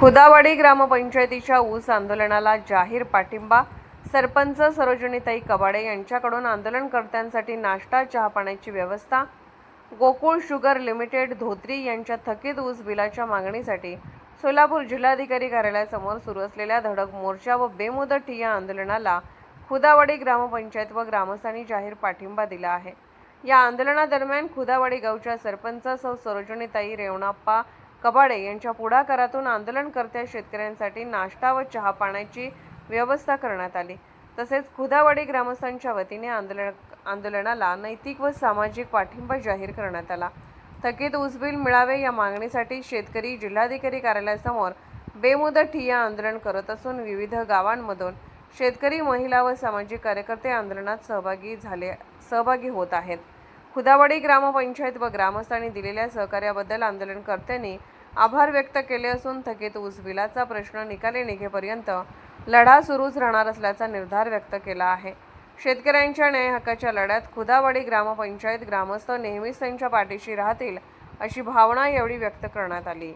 खुदावाडी ग्रामपंचायतीच्या ऊस आंदोलनाला जाहीर पाठिंबा. सरपंच सरोजिनीताई कबाडे यांच्याकडून आंदोलनकर्त्यांसाठी नाश्ता चहा पाण्याची व्यवस्था. गोकुळ शुगर लिमिटेड धोत्री यांच्या थकीत ऊस बिलाच्या मागणीसाठी सोलापूर जिल्हाधिकारी कार्यालयासमोर सुरू असलेल्या धडक मोर्चा व बेमुदत ठिय्या आंदोलनाला खुदावाडी ग्रामपंचायत व ग्रामस्थांनी जाहीर पाठिंबा दिला आहे. या आंदोलनादरम्यान खुदावाडी गावच्या सरपंच सौ सरोजिनीताई रेवणाप्पा कबाडे यांच्या पुढाकारातून आंदोलनकर्त्या शेतकऱ्यांसाठी नाश्ता व चहा पाण्याची व्यवस्था करण्यात आली. तसेच खुदावाडी ग्रामस्थांच्या वतीने आंदोलनाला नैतिक व सामाजिक पाठिंबा जाहीर करण्यात आला. थकीत ऊस बिल मिळावे या मागणीसाठी शेतकरी जिल्हाधिकारी कार्यालयासमोर बेमुदत ठिय्या आंदोलन करत असून विविध गावांमधून शेतकरी, महिला व सामाजिक कार्यकर्ते आंदोलनात सहभागी होत आहेत. खुदावाडी ग्रामपंचायत व ग्रामस्थांनी दिलेल्या सहकार्याबद्दल आंदोलनकर्त्यांनी आभार व्यक्त केले असून थकीत ऊस बिलाचा प्रश्न निकाली निघेपर्यंत लढा सुरूच राहणार असल्याचा निर्धार व्यक्त केला आहे. शेतकऱ्यांच्या न्याय हक्काच्या लढ्यात खुदावाडी ग्रामपंचायत ग्रामस्थ नेहमीच त्यांच्या पाठीशी राहतील अशी भावना यावेळी व्यक्त करण्यात आली.